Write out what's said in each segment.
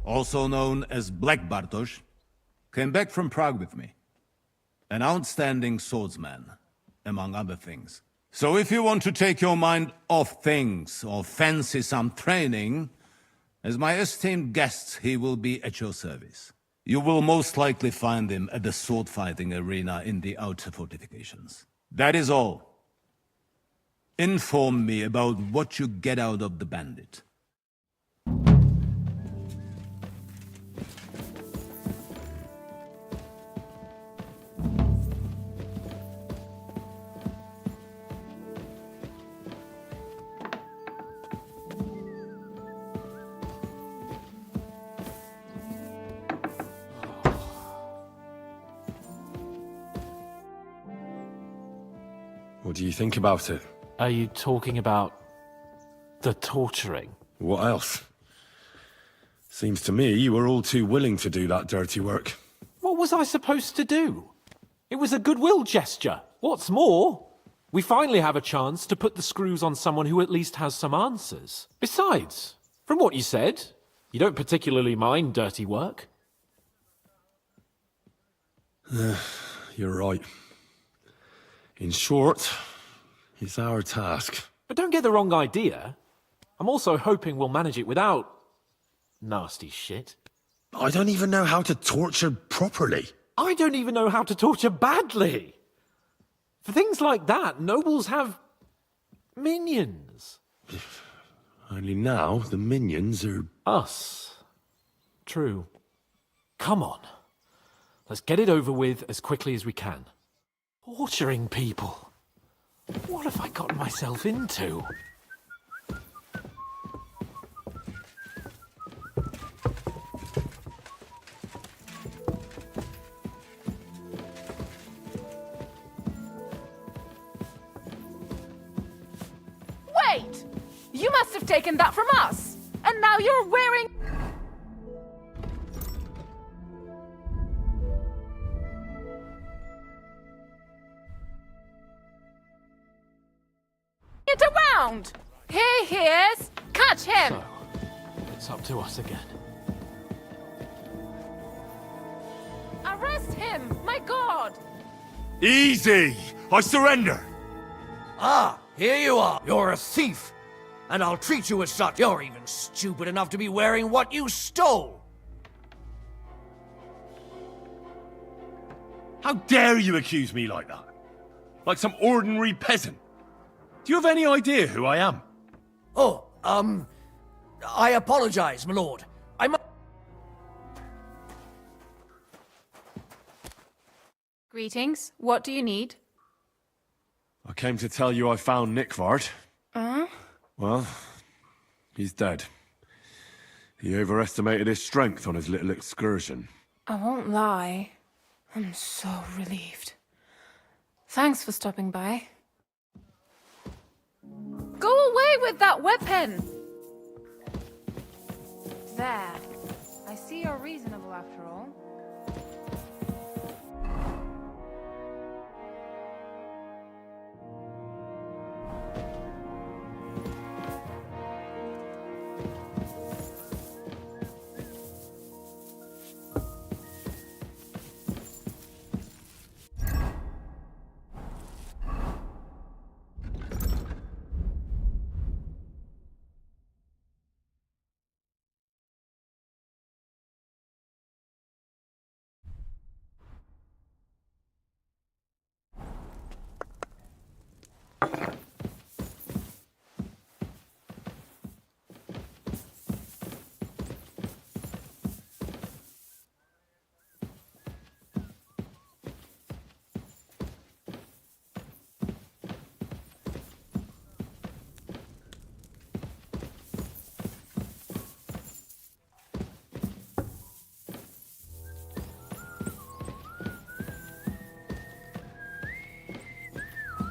also known as Black Bartosz, came back from Prague with me. An outstanding swordsman, among other things. So if you want to take your mind off things, or fancy some training, as my esteemed guest, he will be at your service. You will most likely find him at the sword-fighting arena in the outer fortifications. That is all. Inform me about what you get out of the bandit. What do you think about it? Are you talking about the torturing? What else? Seems to me you were all too willing to do that dirty work. What was I supposed to do? It was a goodwill gesture. What's more, we finally have a chance to put the screws on someone who at least has some answers. Besides, from what you said, you don't particularly mind dirty work. You're right. In short, it's our task. But don't get the wrong idea. I'm also hoping we'll manage it without nasty shit. I don't even know how to torture properly. I don't even know how to torture badly. For things like that, nobles have minions. Only now the minions are... Us. True. Come on. Let's get it over with as quickly as we can. Torturing people. What have I gotten myself into? Wait! You must have taken that from us! And now you're wearing... it around! He hears! Catch him! So, it's up to us again. Arrest him! My god! Easy! I surrender! Ah, here you are. You're a thief. And I'll treat you as such. You're even stupid enough to be wearing what you stole. How dare you accuse me like that? Like some ordinary peasant? Do you have any idea who I am? Oh, I apologize, my lord. Greetings. What do you need? I came to tell you I found Nickvard. Well, he's dead. He overestimated his strength on his little excursion. I won't lie. I'm so relieved. Thanks for stopping by. Go away with that weapon! There. I see you're reasonable after all.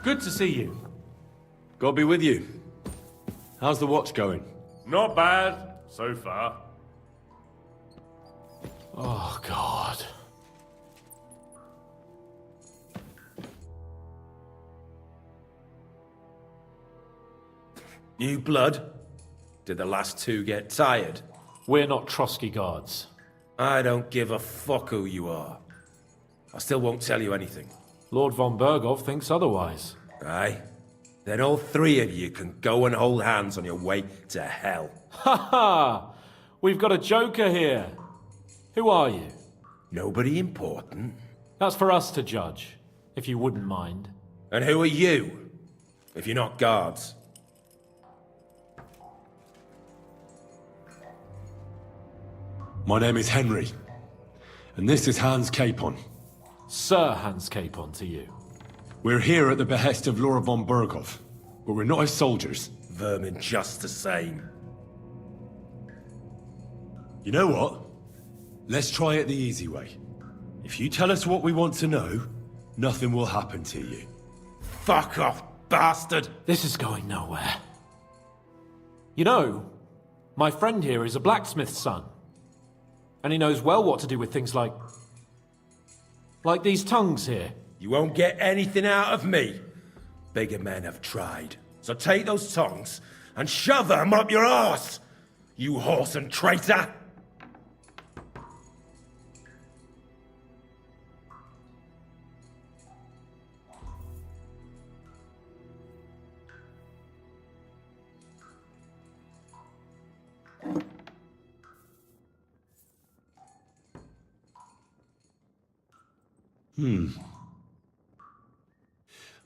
Good to see you. God be with you. How's the watch going? Not bad, so far. Oh, God. New blood? Did the last two get tired? We're not Trotsky guards. I don't give a fuck who you are. I still won't tell you anything. Lord von Berghoff thinks otherwise. Aye? Then all three of you can go and hold hands on your way to hell. Ha ha! We've got a joker here. Who are you? Nobody important. That's for us to judge, if you wouldn't mind. And who are you, if you're not guards? My name is Henry, and this is Hans Capon. Sir Hans Capon to you. We're here at the behest of Lord von Berghoff, but we're not his soldiers. Vermin just the same. You know what? Let's try it the easy way. If you tell us what we want to know, nothing will happen to you. Fuck off, bastard! This is going nowhere. You know, my friend here is a blacksmith's son. And he knows well what to do with things like these tongues here. You won't get anything out of me. Bigger men have tried. So take those tongs and shove them up your arse, you horse and traitor!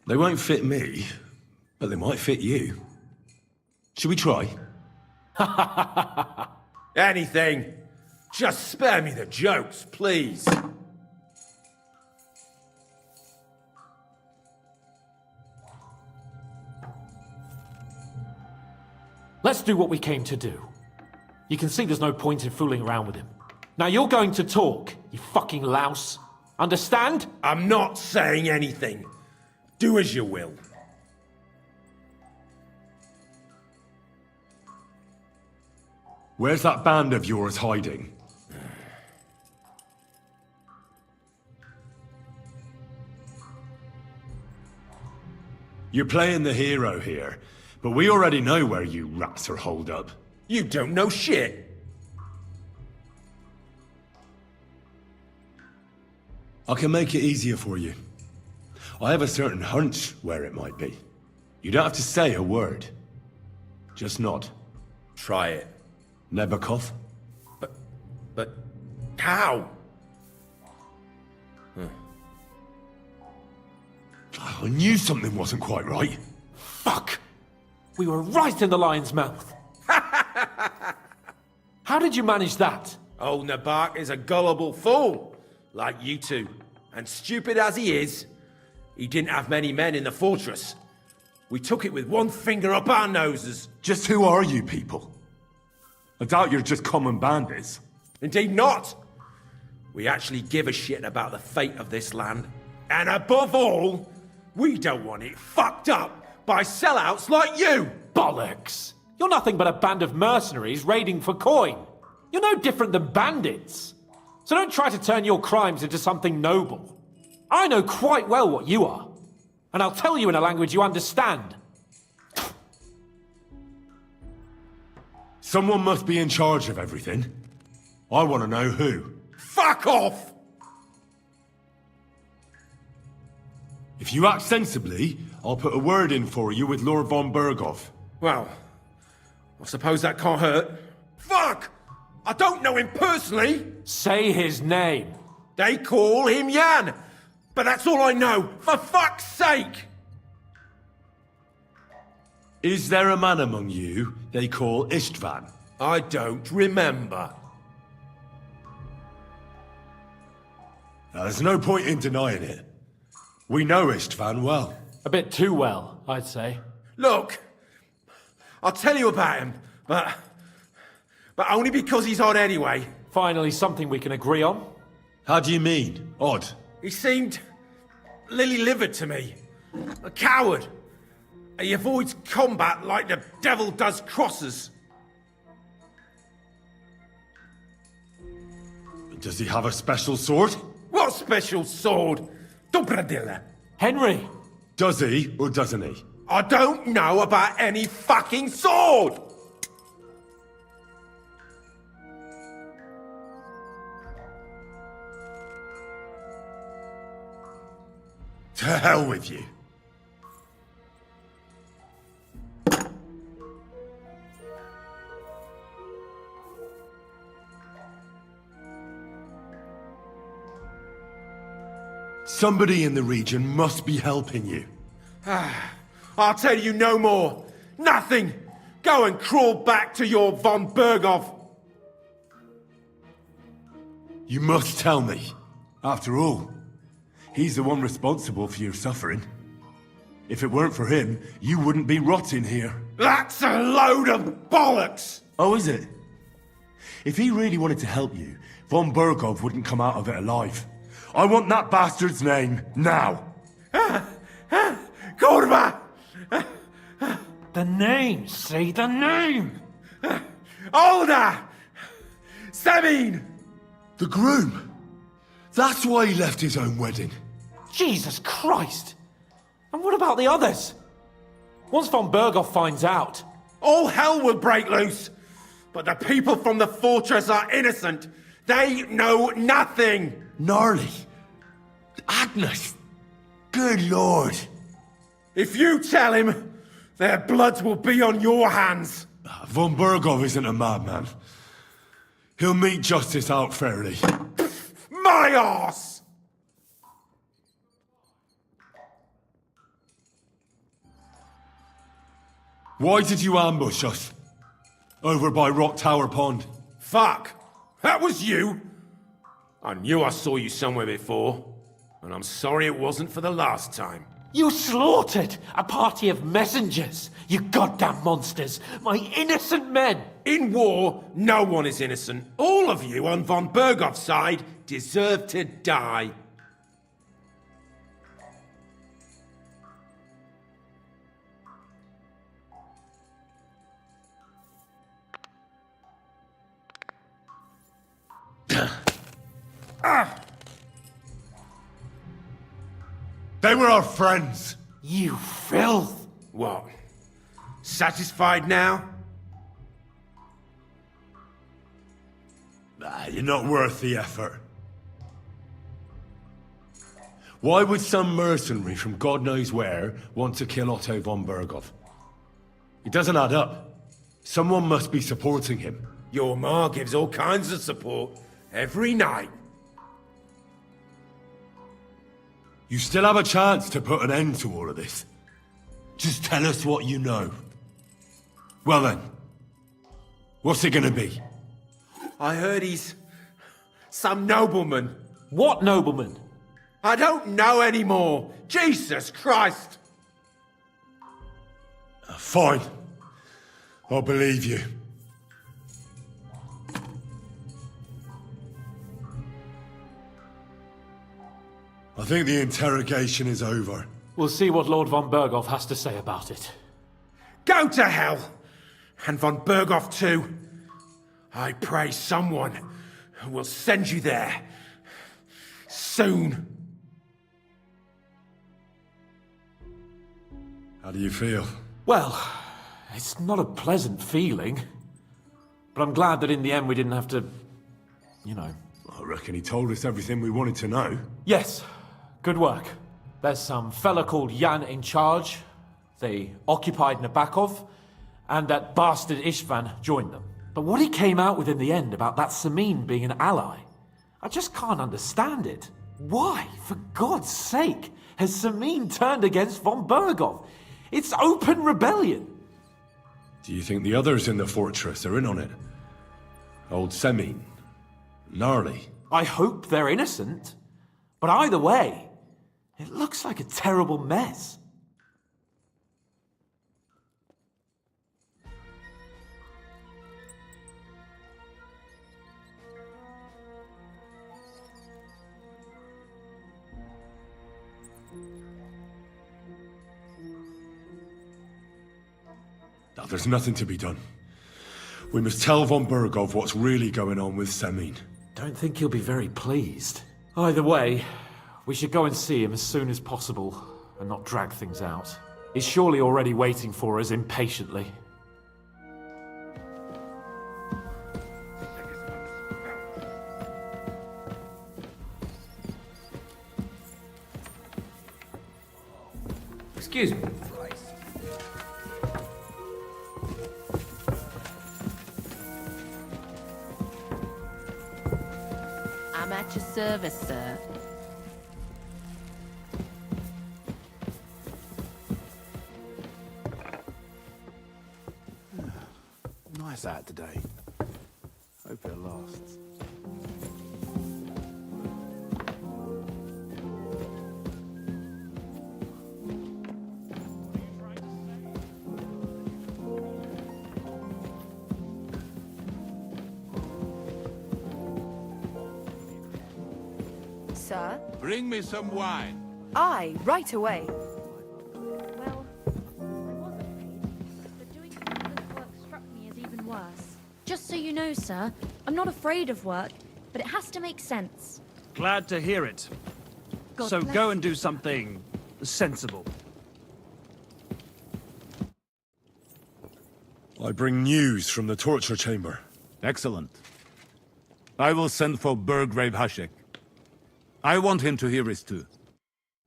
They won't fit me, but they might fit you. Should we try? Anything. Just spare me the jokes, please. Let's do what we came to do. You can see there's no point in fooling around with him. Now you're going to talk, you fucking louse. Understand? I'm not saying anything. Do as you will. Where's that band of yours hiding? You're playing the hero here, but we already know where you rats are holed up. You don't know shit. I can make it easier for you. I have a certain hunch where it might be. You don't have to say a word. Just nod. Try it. Nebakov? But how? I knew something wasn't quite right. Fuck! We were right in the lion's mouth. How did you manage that? Old Nabak is a gullible fool, like you two. And stupid as he is, he didn't have many men in the fortress. We took it with one finger up our noses. Just who are you people? I doubt you're just common bandits. Indeed not. We actually give a shit about the fate of this land. And above all, we don't want it fucked up by sellouts like you! Bollocks! You're nothing but a band of mercenaries raiding for coin. You're no different than bandits. So don't try to turn your crimes into something noble. I know quite well what you are. And I'll tell you in a language you understand. Someone must be in charge of everything. I want to know who. Fuck off! If you act sensibly, I'll put a word in for you with Lord von Berghoff. Well, I suppose that can't hurt. Fuck! I don't know him personally! Say his name. They call him Jan! But that's all I know, for fuck's sake! Is there a man among you they call Istvan? I don't remember. There's no point in denying it. We know Istvan well. A bit too well, I'd say. Look, I'll tell you about him, but only because he's odd anyway. Finally, something we can agree on. How do you mean? Odd? He seemed lily-livered to me. A coward. He avoids combat like the devil does crosses. Does he have a special sword? What special sword? Dobradilla. Henry! Does he or doesn't he? I don't know about any fucking sword! To hell with you. Somebody in the region must be helping you. I'll tell you no more. Nothing. Go and crawl back to your von Berghoff. You must tell me. After all, he's the one responsible for your suffering. If it weren't for him, you wouldn't be rotting here. That's a load of bollocks! Oh, is it? If he really wanted to help you, von Berghoff wouldn't come out of it alive. I want that bastard's name, now! Kurva! The name! Say the name! Olda! Semin! The groom! That's why he left his own wedding. Jesus Christ! And what about the others? Once von Berghoff finds out... All hell will break loose! But the people from the fortress are innocent! They know nothing! Gnarly. Agnes. Good lord. If you tell him, their blood will be on your hands! Von Berghoff isn't a madman. He'll meet justice out fairly. My arse! Why did you ambush us? Over by Rock Tower Pond. Fuck! That was you! I knew I saw you somewhere before, and I'm sorry it wasn't for the last time. You slaughtered a party of messengers! You goddamn monsters! My innocent men! In war, no one is innocent. All of you on von Berghoff's side deserve to die. They were our friends. You filth! What? Satisfied now? You're not worth the effort. Why would some mercenary from God knows where want to kill Otto von Berghoff? It doesn't add up. Someone must be supporting him. Your ma gives all kinds of support every night. You still have a chance to put an end to all of this. Just tell us what you know. Well then, what's it gonna be? I heard he's some nobleman. What nobleman? I don't know anymore. Jesus Christ! Fine. I'll believe you. I think the interrogation is over. We'll see what Lord von Berghoff has to say about it. Go to hell! And von Berghoff too. I pray someone will send you there. Soon. How do you feel? Well, it's not a pleasant feeling. But I'm glad that in the end we didn't have to... you know. I reckon he told us everything we wanted to know. Yes, good work. There's some fella called Jan in charge. They occupied Nabokov, and that bastard Istvan joined them. But what he came out with in the end about that Semin being an ally, I just can't understand it. Why, for God's sake, has Semin turned against von Berghoff? It's open rebellion. Do you think the others in the fortress are in on it? Old Semin? Gnarly? I hope they're innocent. But either way, it looks like a terrible mess. Now, there's nothing to be done. We must tell von Berghoff what's really going on with Semin. Don't think he'll be very pleased. Either way, we should go and see him as soon as possible and not drag things out. He's surely already waiting for us impatiently. Excuse me. I'm at your service, sir. Nice out today. Hope it lasts. Sir? Bring me some wine. Aye, right away. Well, I was afraid, but doing this work struck me as even worse. Just so you know, sir, I'm not afraid of work, but it has to make sense. Glad to hear it. God So bless go you. and do something sensible. I bring news from the torture chamber. Excellent. I will send for Burgrave Hashek. I want him to hear it too.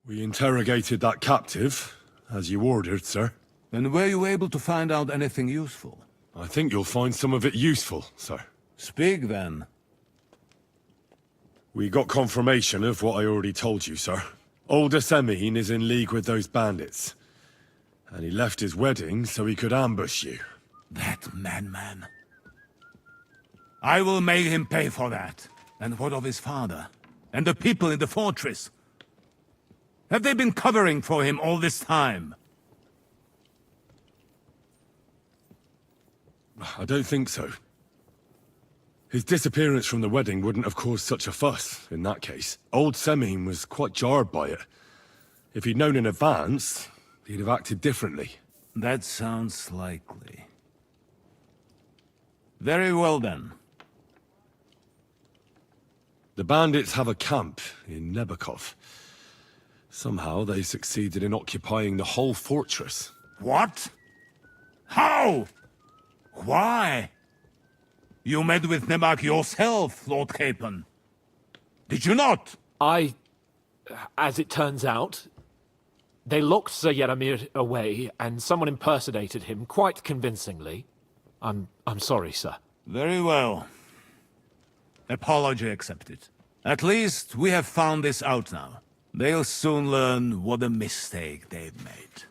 We interrogated that captive, as you ordered, sir. And were you able to find out anything useful? I think you'll find some of it useful, sir. Speak then. We got confirmation of what I already told you, sir. Old Asemin is in league with those bandits. And he left his wedding so he could ambush you. That madman. I will make him pay for that. And what of his father? And the people in the fortress? Have they been covering for him all this time? I don't think so. His disappearance from the wedding wouldn't have caused such a fuss, in that case. Old Semin was quite jarred by it. If he'd known in advance, he'd have acted differently. That sounds likely. Very well then. The bandits have a camp in Nebakov. Somehow they succeeded in occupying the whole fortress. What? How? Why? You met with Nemak yourself, Lord Capon. Did you not? As it turns out, they locked Sir Yaramir away, and someone impersonated him quite convincingly. I'm sorry, sir. Very well. Apology accepted. At least we have found this out now. They'll soon learn what a mistake they've made.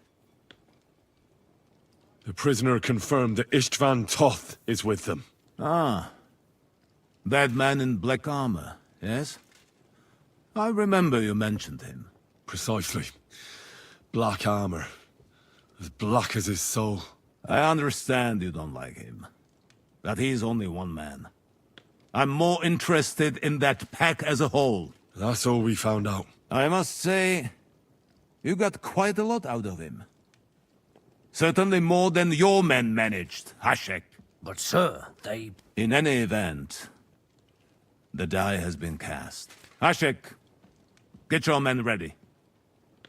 The prisoner confirmed that Istvan Toth is with them. Ah. That man in black armor, yes? I remember you mentioned him. Precisely. Black armor. As black as his soul. I understand you don't like him. But he's only one man. I'm more interested in that pack as a whole. That's all we found out. I must say, you got quite a lot out of him. Certainly more than your men managed, Hashek. But sir, they... In any event, the die has been cast. Hashek, get your men ready.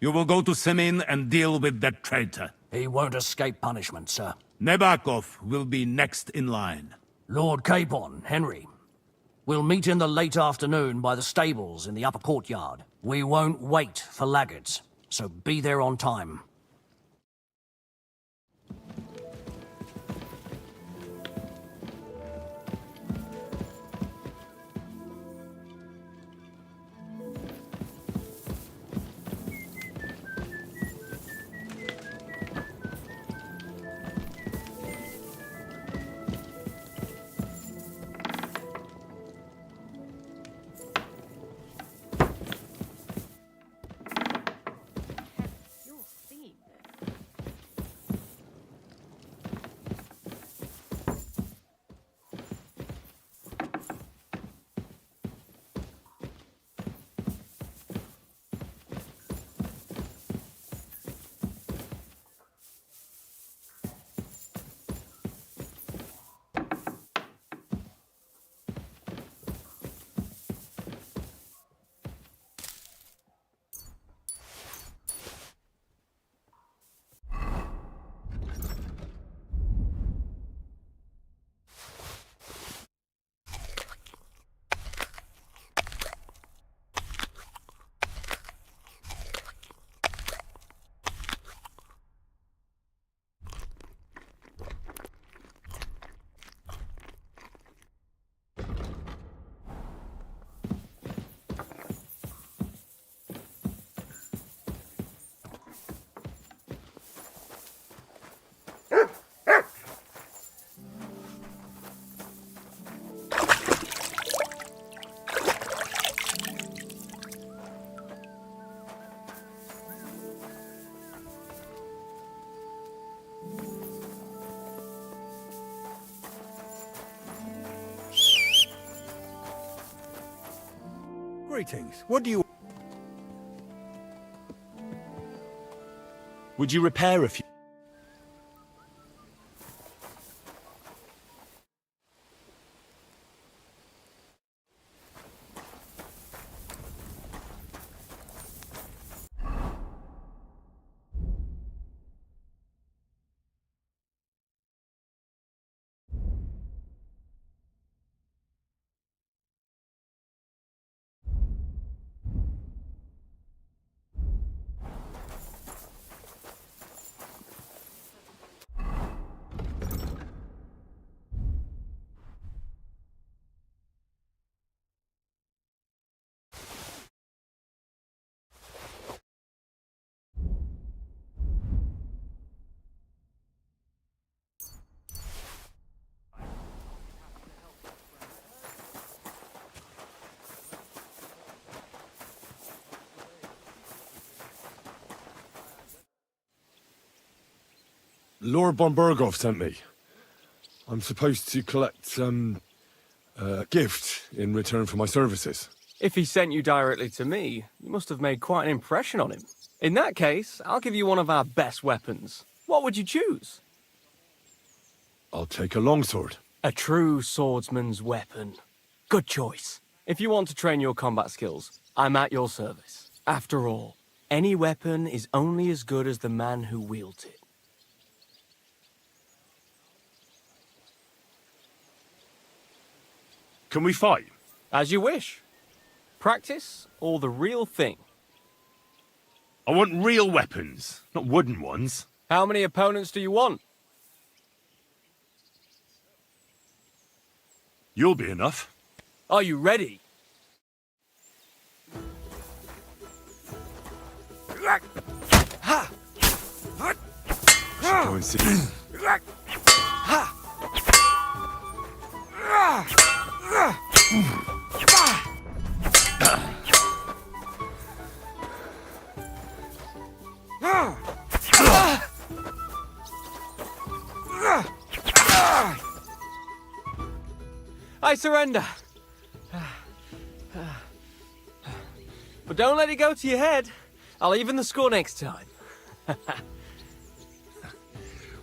You will go to Semin and deal with that traitor. He won't escape punishment, sir. Nebakov will be next in line. Lord Capon, Henry. We'll meet in the late afternoon by the stables in the upper courtyard. We won't wait for laggards, so be there on time. Your theme. Greetings. What do you... Would you repair a few? Lord Bombergov sent me. I'm supposed to collect, a gift in return for my services. If he sent you directly to me, you must have made quite an impression on him. In that case, I'll give you one of our best weapons. What would you choose? I'll take a longsword. A true swordsman's weapon. Good choice. If you want to train your combat skills, I'm at your service. After all, any weapon is only as good as the man who wields it. Can we fight? As you wish. Practice or the real thing? I want real weapons, not wooden ones. How many opponents do you want? You'll be enough. Are you ready? Go and see. I surrender. But don't let it go to your head. I'll even the score next time.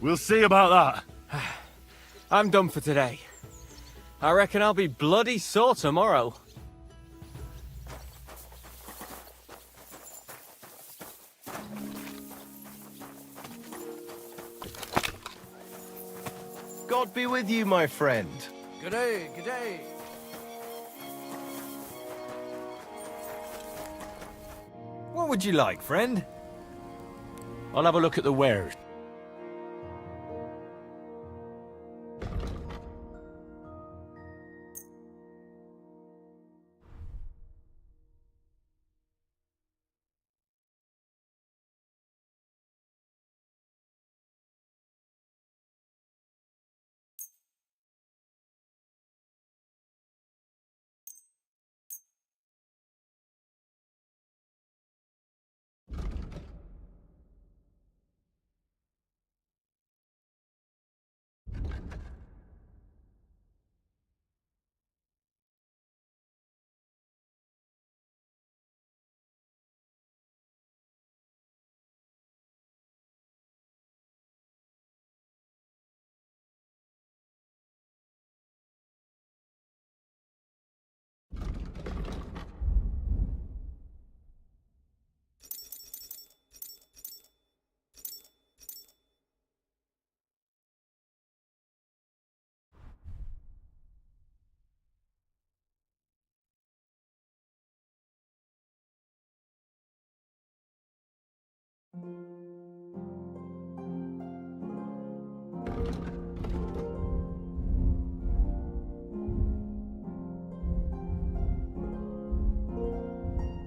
We'll see about that. I'm done for today. I reckon I'll be bloody sore tomorrow. God be with you, my friend. Good day, good day. What would you like, friend? I'll have a look at the wares.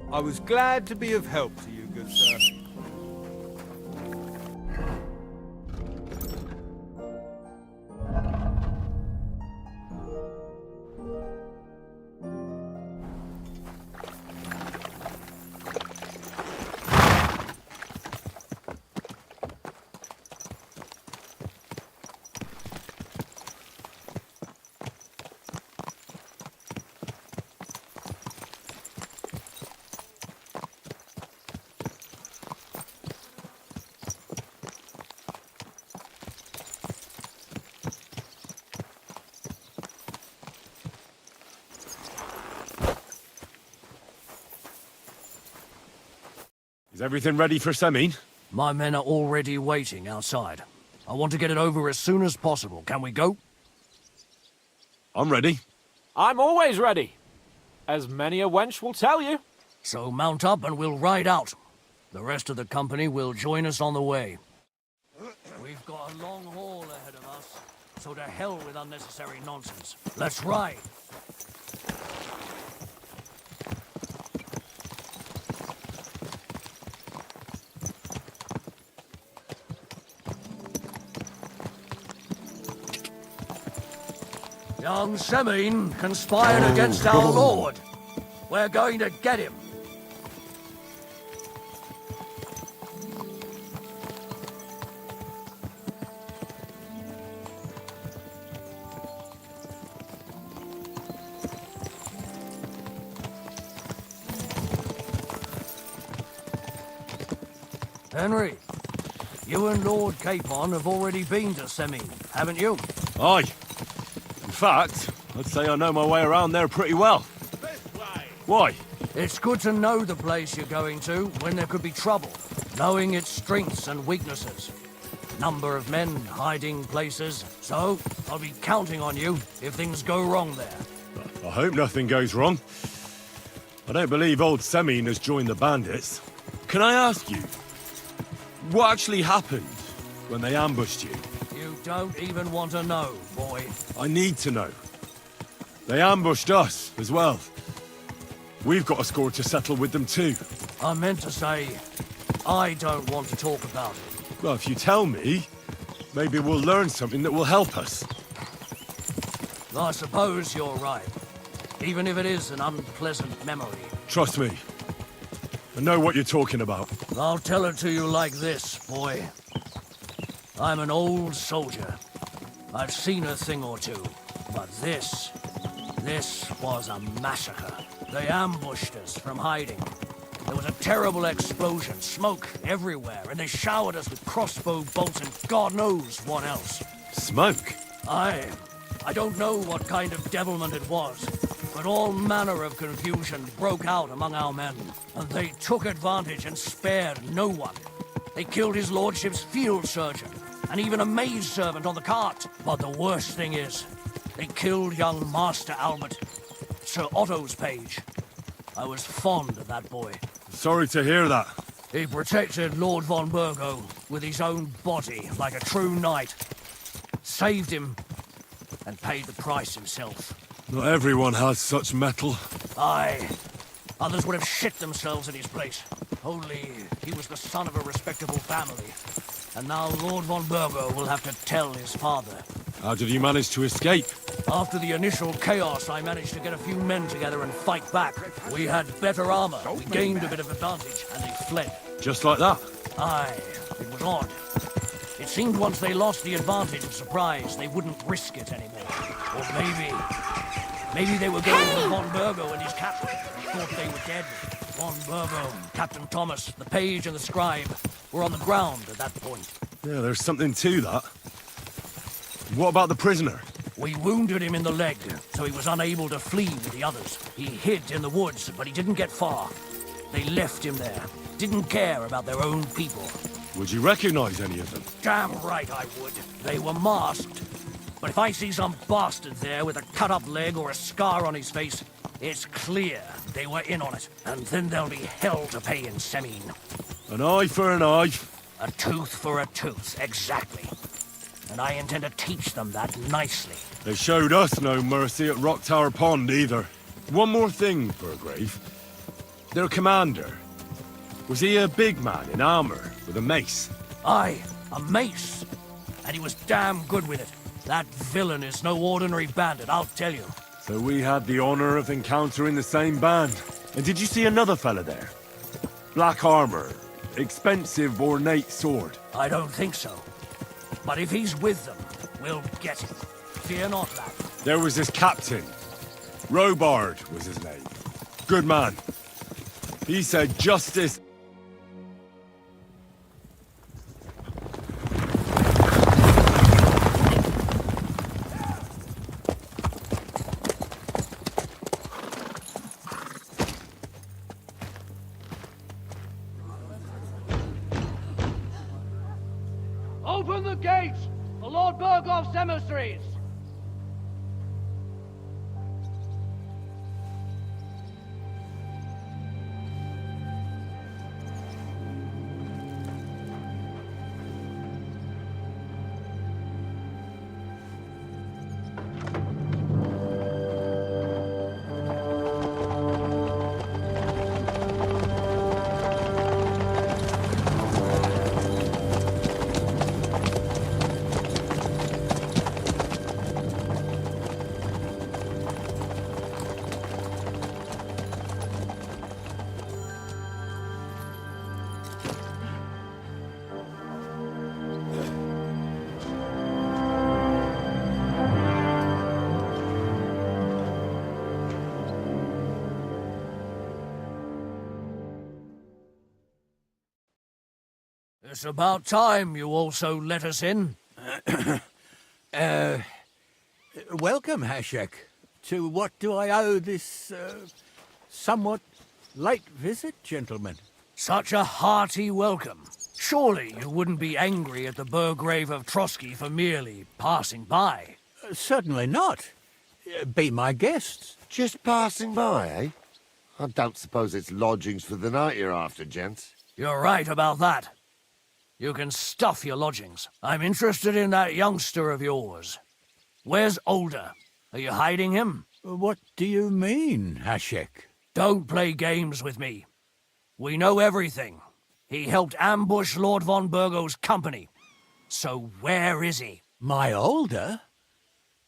I was glad to be of help to you, good sir. Is everything ready for Semin? My men are already waiting outside. I want to get it over as soon as possible. Can we go? I'm ready. I'm always ready. As many a wench will tell you. So mount up and we'll ride out. The rest of the company will join us on the way. We've got a long haul ahead of us, so to hell with unnecessary nonsense. Let's ride! Young Semin conspired against our lord. We're going to get him. Henry, you and Lord Capon have already been to Semin, haven't you? Aye. In fact, I'd say I know my way around there pretty well. Why? It's good to know the place you're going to when there could be trouble, knowing its strengths and weaknesses. Number of men, hiding places. So, I'll be counting on you if things go wrong there. I hope nothing goes wrong. I don't believe old Semin has joined the bandits. Can I ask you, what actually happened when they ambushed you? You don't even want to know, boy. I need to know. They ambushed us as well. We've got a score to settle with them too. I meant to say, I don't want to talk about it. Well, if you tell me, maybe we'll learn something that will help us. I suppose you're right. Even if it is an unpleasant memory. Trust me. I know what you're talking about. I'll tell it to you like this, boy. I'm an old soldier. I've seen a thing or two. But this was a massacre. They ambushed us from hiding. There was a terrible explosion, smoke everywhere, and they showered us with crossbow bolts and God knows what else. Smoke? I don't know what kind of devilment it was, but all manner of confusion broke out among our men, and they took advantage and spared no one. They killed his lordship's field surgeon, and even a maidservant on the cart. But the worst thing is, they killed young Master Albert, Sir Otto's page. I was fond of that boy. Sorry to hear that. He protected Lord von Burgo with his own body like a true knight. Saved him, and paid the price himself. Not everyone has such mettle. Aye. Others would have shit themselves in his place. Only he was the son of a respectable family. And now Lord von Burgo will have to tell his father. How did you manage to escape? After the initial chaos, I managed to get a few men together and fight back. We had better armor, we gained a bit of advantage, and they fled. Just like that? Aye, it was odd. It seemed once they lost the advantage of surprise, they wouldn't risk it anymore. Or maybe they were going for von Burgo and his captain. Thought they were dead. Von Burgo, Captain Thomas, the page and the scribe were on the ground at that point. Yeah, there's something to that. What about the prisoner? We wounded him in the leg, so he was unable to flee with the others. He hid in the woods, but he didn't get far. They left him there. Didn't care about their own people. Would you recognize any of them? Damn right I would. They were masked. But if I see some bastard there with a cut-up leg or a scar on his face, it's clear they were in on it. And then there'll be hell to pay in Semin. An eye for an eye. A tooth for a tooth, exactly. And I intend to teach them that nicely. They showed us no mercy at Rock Tower Pond either. One more thing, Burgrave. Their commander. Was he a big man in armor with a mace? Aye, a mace. And he was damn good with it. That villain is no ordinary bandit, I'll tell you. So we had the honor of encountering the same band. And did you see another fella there? Black armor, expensive ornate sword. I don't think so. But if he's with them, we'll get him. Fear not, lad. There was his captain. Robard was his name. Good man. He said justice... false emissaries! It's about time you also let us in. Welcome, Hashek. To what do I owe this, somewhat late visit, gentlemen? Such a hearty welcome. Surely you wouldn't be angry at the Burgrave of Trotsky for merely passing by. Certainly not. Be my guests. Just passing by, eh? I don't suppose it's lodgings for the night you're after, gents. You're right about that. You can stuff your lodgings. I'm interested in that youngster of yours. Where's Older? Are you hiding him? What do you mean, Hashek? Don't play games with me. We know everything. He helped ambush Lord von Burgo's company. So where is he? My Older?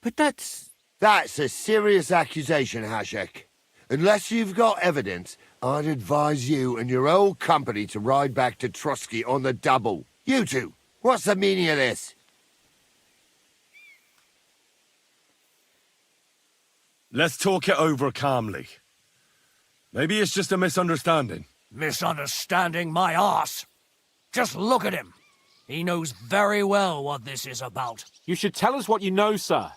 But that's... That's a serious accusation, Hashek. Unless you've got evidence, I'd advise you and your old company to ride back to Trotsky on the double. You two, what's the meaning of this? Let's talk it over calmly. Maybe it's just a misunderstanding. Misunderstanding my arse. Just look at him. He knows very well what this is about. You should tell us what you know, sir.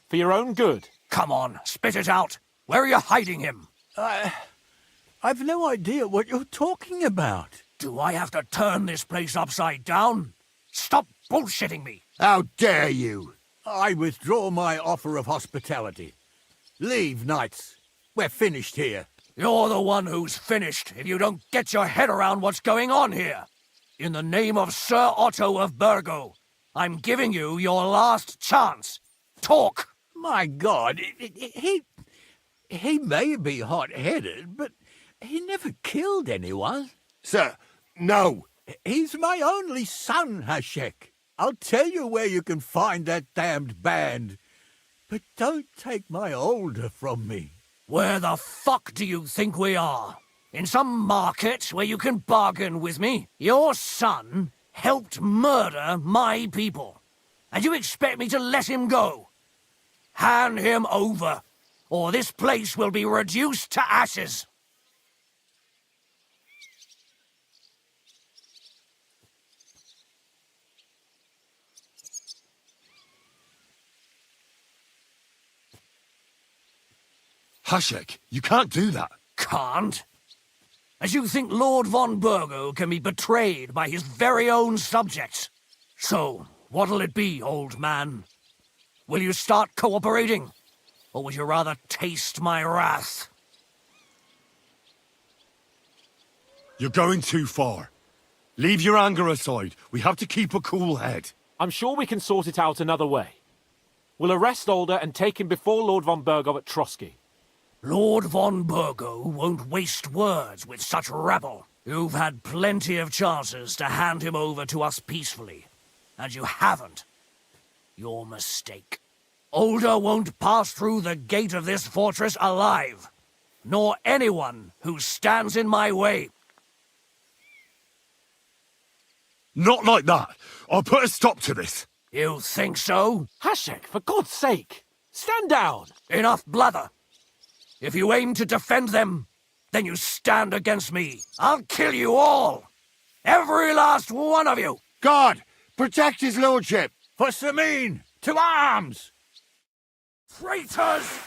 For your own good. Come on, spit it out. Where are you hiding him? I've no idea what you're talking about. Do I have to turn this place upside down? Stop bullshitting me. How dare you? I withdraw my offer of hospitality. Leave, knights. We're finished here. You're the one who's finished if you don't get your head around what's going on here. In the name of Sir Otto of Burgo, I'm giving you your last chance. Talk! My God, he may be hot-headed, but he never killed anyone. Sir, no. He's my only son, Hashek. I'll tell you where you can find that damned band. But don't take my Older from me. Where the fuck do you think we are? In some market where you can bargain with me? Your son helped murder my people. And you expect me to let him go? Hand him over, or this place will be reduced to ashes. Hashek, you can't do that. Can't? As you think Lord von Burgo can be betrayed by his very own subjects. So, what'll it be, old man? Will you start cooperating? Or would you rather taste my wrath? You're going too far. Leave your anger aside. We have to keep a cool head. I'm sure we can sort it out another way. We'll arrest Older and take him before Lord von Burgo at Trotsky. Lord von Burgo won't waste words with such rabble. You've had plenty of chances to hand him over to us peacefully, and you haven't. Your mistake. Older won't pass through the gate of this fortress alive, nor anyone who stands in my way. Not like that. I'll put a stop to this. You think so? Hashek, for God's sake, stand down. Enough blather. If you aim to defend them, then you stand against me. I'll kill you all. Every last one of you. God, protect his lordship. For Samin, to arms! Traitors!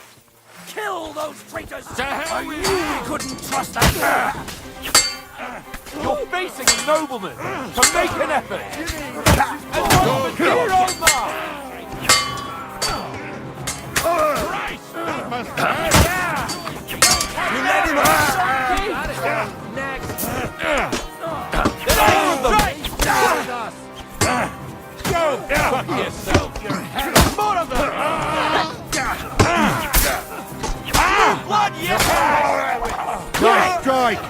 Kill those traitors! To hell I with knew we couldn't trust that. You're facing a nobleman, so make an effort. And your hero mark! let him off! Next. Go! Yourself, you're more of them! Blood, yes! Strike!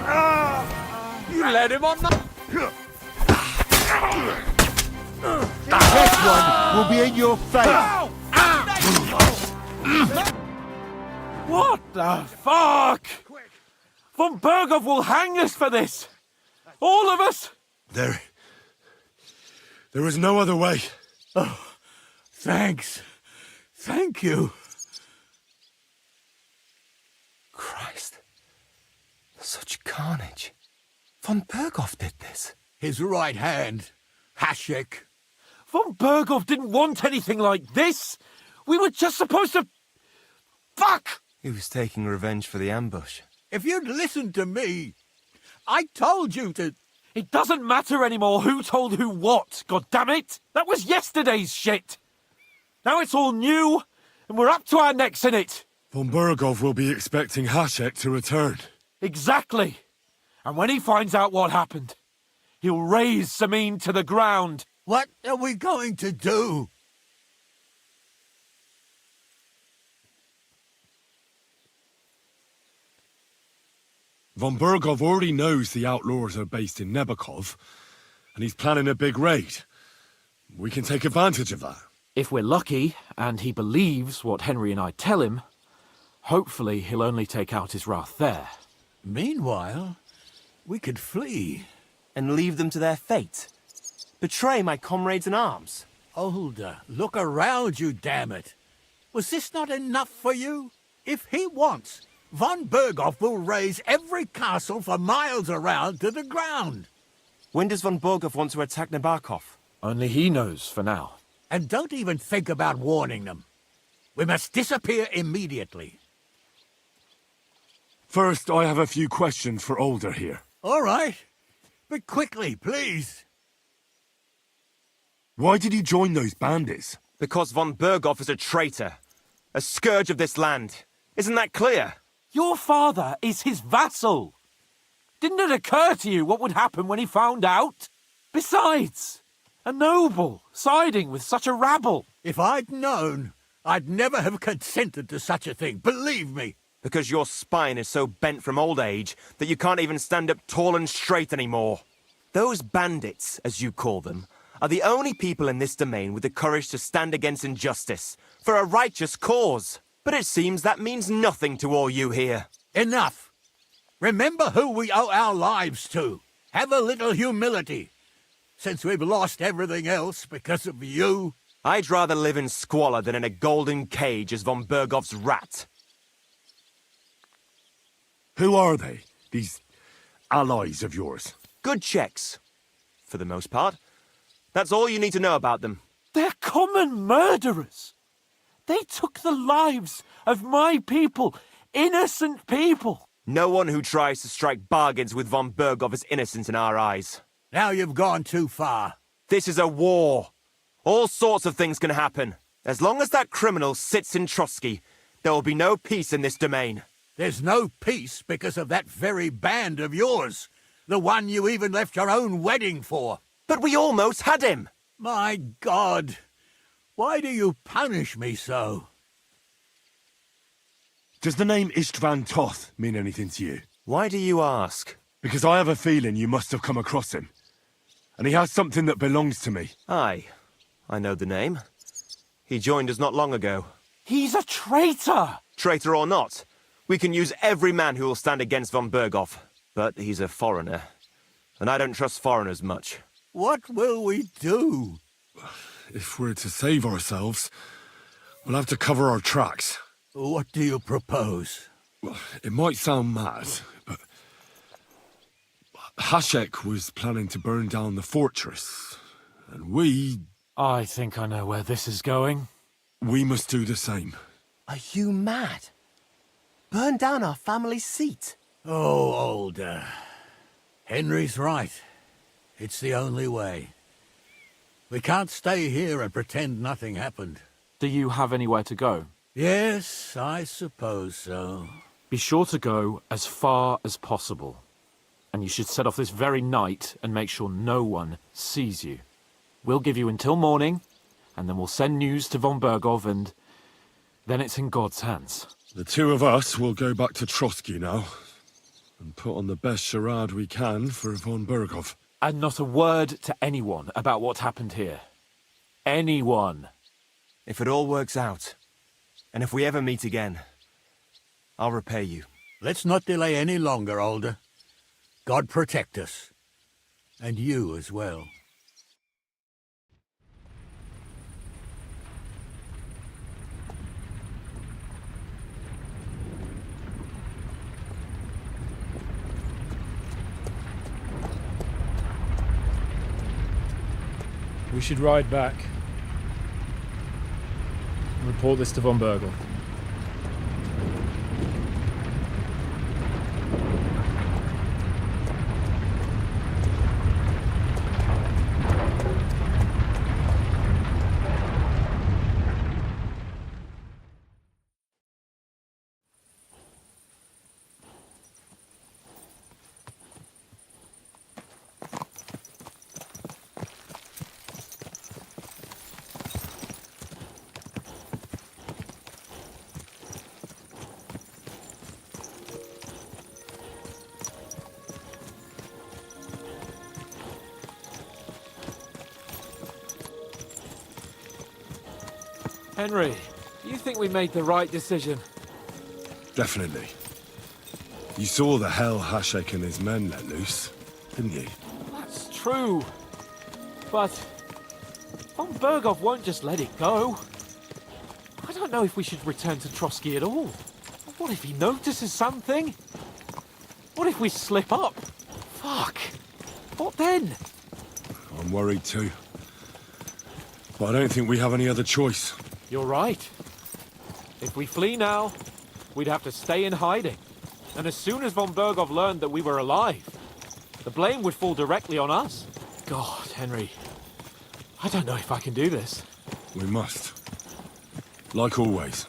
You let him on the... Next one will be in your face! What the fuck? Von Berghoff will hang us for this! All of us! There was no other way. Oh, thanks. Thank you. Christ. Such carnage. Von Berghoff did this. His right hand, Hashek. Von Berghoff didn't want anything like this! We were just supposed to... Fuck! He was taking revenge for the ambush. If you'd listened to me, I told you to... It doesn't matter anymore who told who what, goddammit! That was yesterday's shit! Now it's all new, and we're up to our necks in it! Von Berghoff will be expecting Hashek to return. Exactly! And when he finds out what happened, he'll raise Samin to the ground. What are we going to do? Von Berghoff already knows the outlaws are based in Nebakov, and he's planning a big raid. We can take advantage of that. If we're lucky, and he believes what Henry and I tell him, hopefully he'll only take out his wrath there. Meanwhile, we could flee. And leave them to their fate? Betray my comrades in arms? Older, look around you, damn it. Was this not enough for you? If he wants, Von Berghoff will raise every castle for miles around to the ground. When does Von Berghoff want to attack Nebakov? Only he knows for now. And don't even think about warning them. We must disappear immediately. First, I have a few questions for Older here. All right. But quickly, please. Why did you join those bandits? Because Von Berghoff is a traitor. A scourge of this land. Isn't that clear? Your father is his vassal. Didn't it occur to you what would happen when he found out? Besides, a noble siding with such a rabble. If I'd known, I'd never have consented to such a thing, believe me. Because your spine is so bent from old age that you can't even stand up tall and straight anymore. Those bandits, as you call them, are the only people in this domain with the courage to stand against injustice, for a righteous cause. But it seems that means nothing to all you here. Enough. Remember who we owe our lives to. Have a little humility. Since we've lost everything else because of you. I'd rather live in squalor than in a golden cage as Von Berghoff's rat. Who are they, these allies of yours? Good checks, for the most part. That's all you need to know about them. They're common murderers. They took the lives of my people, innocent people. No one who tries to strike bargains with Von Berghoff is innocent in our eyes. Now you've gone too far. This is a war. All sorts of things can happen. As long as that criminal sits in Trotsky, there will be no peace in this domain. There's no peace because of that very band of yours. The one you even left your own wedding for. But we almost had him. My God. Why do you punish me so? Does the name Istvan Toth mean anything to you? Why do you ask? Because I have a feeling you must have come across him. And he has something that belongs to me. Aye, I know the name. He joined us not long ago. He's a traitor! Traitor or not, we can use every man who will stand against Von Berghoff. But he's a foreigner, and I don't trust foreigners much. What will we do? If we're to save ourselves, we'll have to cover our tracks. What do you propose? Well, it might sound mad, but Hashek was planning to burn down the fortress, and we... I think I know where this is going. We must do the same. Are you mad? Burn down our family seat? Oh, Older. Henry's right. It's the only way. We can't stay here and pretend nothing happened. Do you have anywhere to go? Yes, I suppose so. Be sure to go as far as possible. And you should set off this very night and make sure no one sees you. We'll give you until morning, and then we'll send news to von Bergov, and then it's in God's hands. The two of us will go back to Trotsky now, and put on the best charade we can for von Bergov. And not a word to anyone about what happened here. Anyone. If it all works out, and if we ever meet again, I'll repay you. Let's not delay any longer, Alder. God protect us. And you as well. We should ride back. Report this to von Bergel. Henry, you think we made the right decision? Definitely. You saw the hell Hashek and his men let loose, didn't you? That's true. But von Bergov won't just let it go. I don't know if we should return to Trotsky at all. What if he notices something? What if we slip up? Fuck. What then? I'm worried too. But I don't think we have any other choice. You're right. If we flee now, we'd have to stay in hiding. And as soon as von Bergov learned that we were alive, the blame would fall directly on us. God, Henry, I don't know if I can do this. We must. Like always.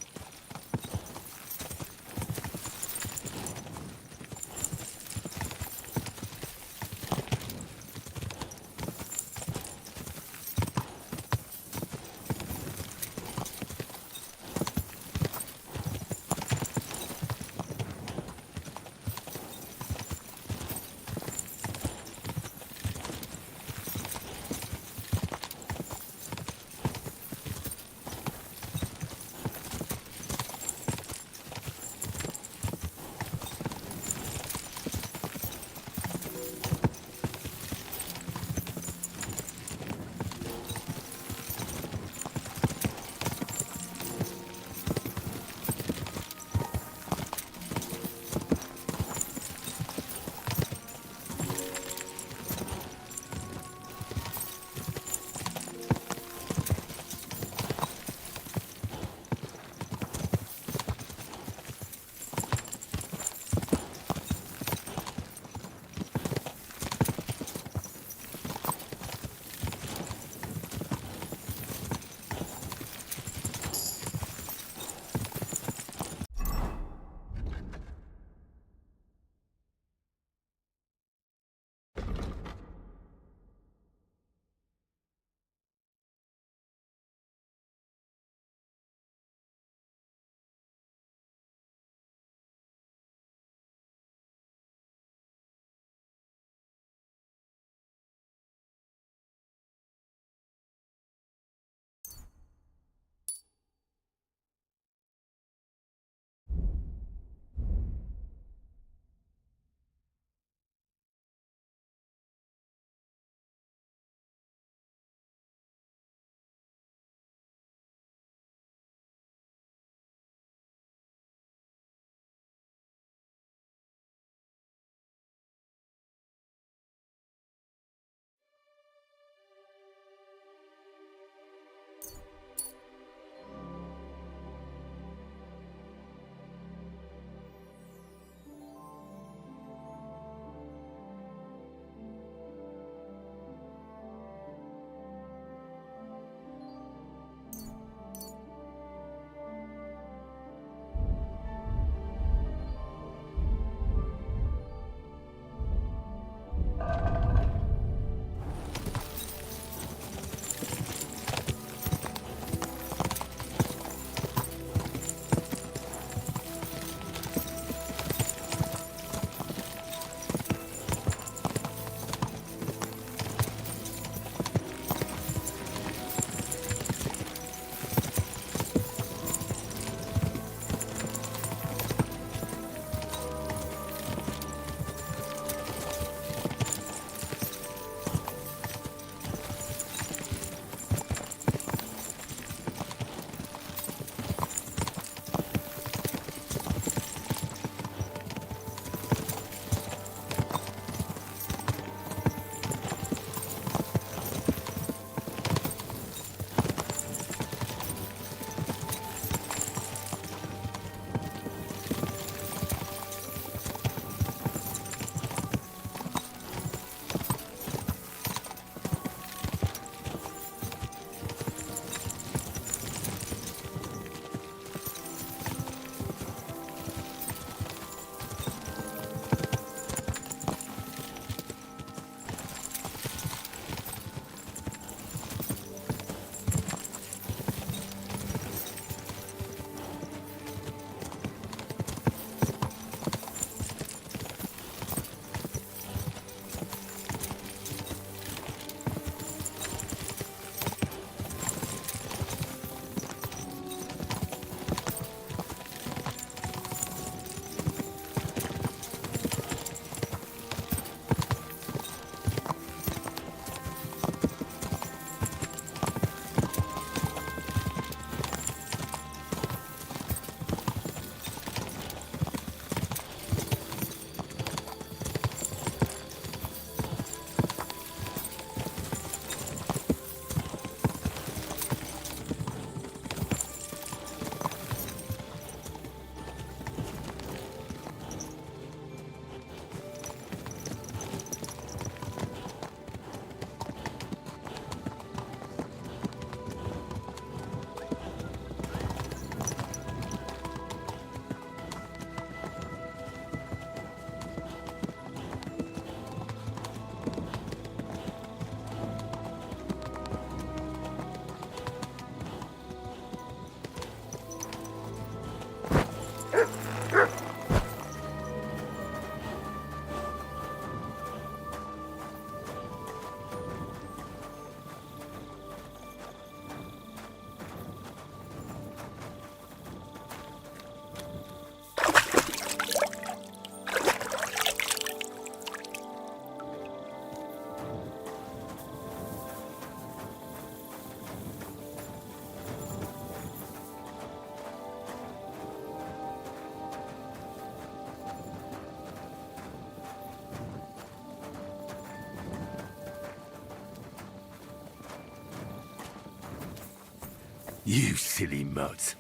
You silly mutt.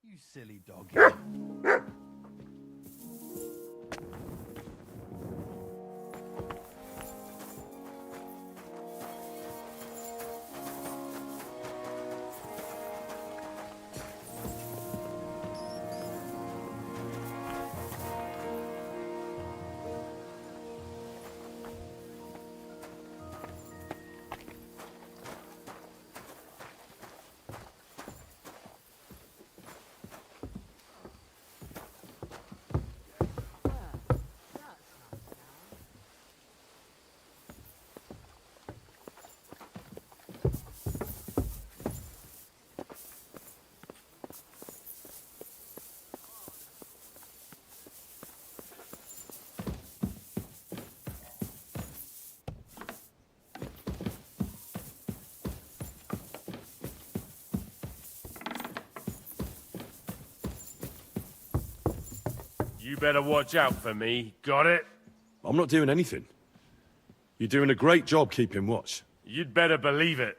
You silly dog. You better watch out for me, got it? I'm not doing anything. You're doing a great job keeping watch. You'd better believe it.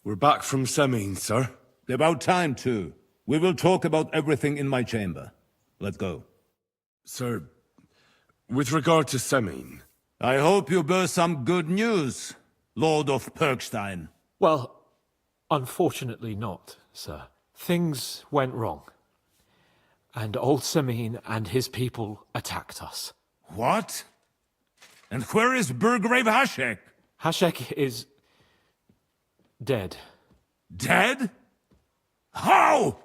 We're back from Semin, sir. About time, too. We will talk about everything in my chamber. Let's go. Sir, with regard to Semin... I hope you bear some good news, Lord of Perkstein. Well, unfortunately not, sir. Things went wrong. And old Semin and his people attacked us. What? And where is Burgrave Hashek? Hashek is... dead. Dead? How?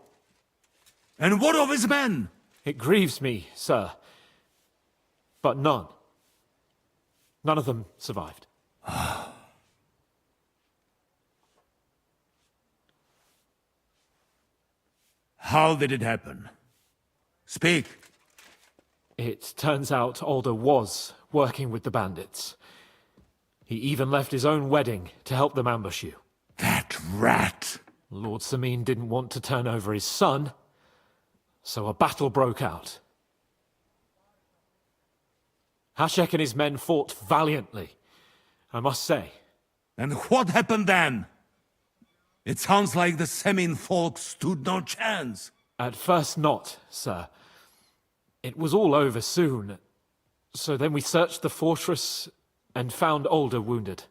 And what of his men? It grieves me, sir. But none of them survived. How did it happen? Speak. It turns out Alder was working with the bandits. He even left his own wedding to help them ambush you. That rat! Lord Semin didn't want to turn over his son, so a battle broke out. Hashek and his men fought valiantly, I must say. And what happened then? It sounds like the Semin folk stood no chance. At first not, sir. It was all over soon. So then we searched the fortress and found Alder wounded.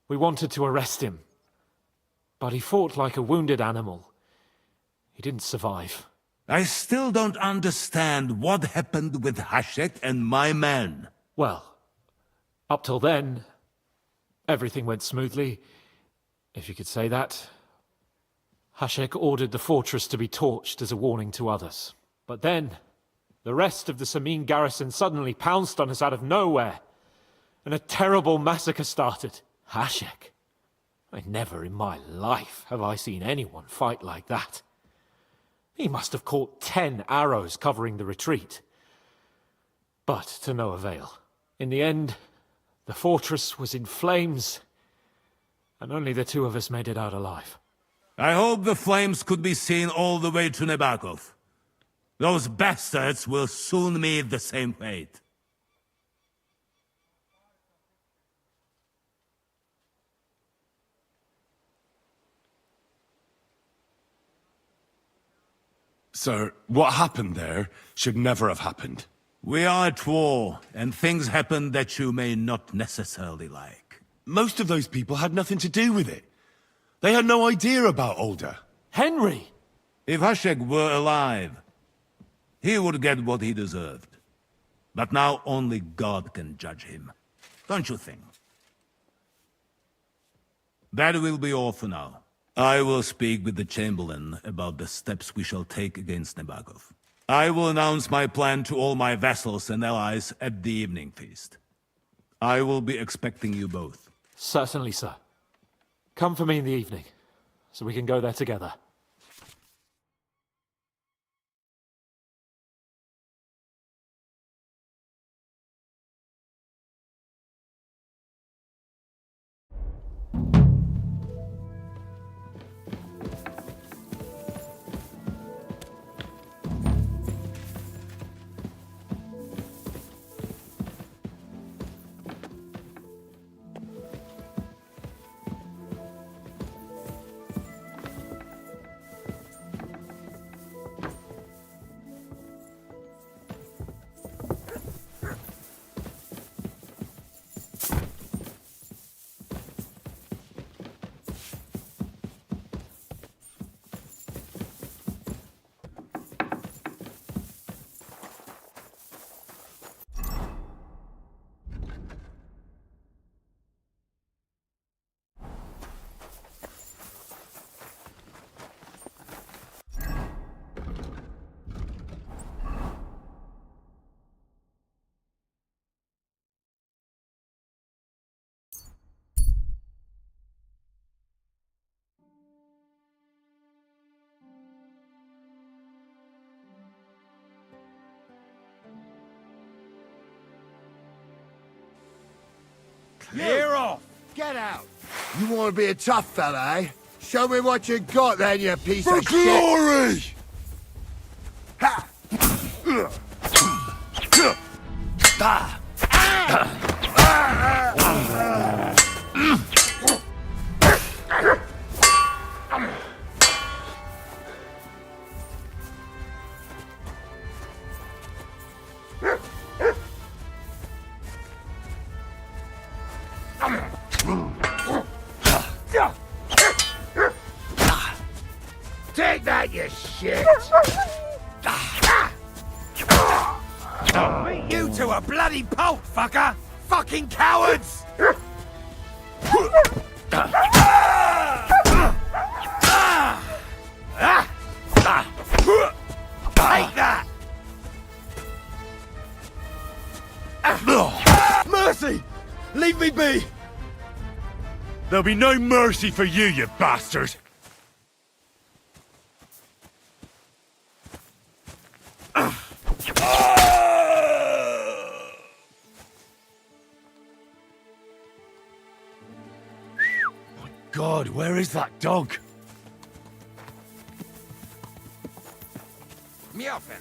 We wanted to arrest him, but he fought like a wounded animal. He didn't survive. I still don't understand what happened with Hashek and my men. Well, up till then, everything went smoothly, if you could say that. Hashek ordered the fortress to be torched as a warning to others. But then, the rest of the Semin garrison suddenly pounced on us out of nowhere, and a terrible massacre started. Hashek? Never in my life have I seen anyone fight like that. He must have caught 10 arrows covering the retreat. But to no avail. In the end, the fortress was in flames, and only the two of us made it out alive. I hope the flames could be seen all the way to Nebakov. Those bastards will soon meet the same fate. Sir, what happened there should never have happened. We are at war, and things happen that you may not necessarily like. Most of those people had nothing to do with it. They had no idea about Older. Henry! If Hashek were alive, he would get what he deserved. But now only God can judge him. Don't you think? That will be all for now. I will speak with the Chamberlain about the steps we shall take against Nebakov. I will announce my plan to all my vassals and allies at the evening feast. I will be expecting you both. Certainly, sir. Come for me in the evening, so we can go there together. Clear off! Get out! You want to be a tough fella, eh? Show me what you got then, you piece of shit! Glory! Ha! Take that, you shit! Beat you to a bloody pulp, fucker! Fucking cowards! Take that! Mercy! Leave me be! There'll be no mercy for you, you bastard! God, where is that dog? Meowfin.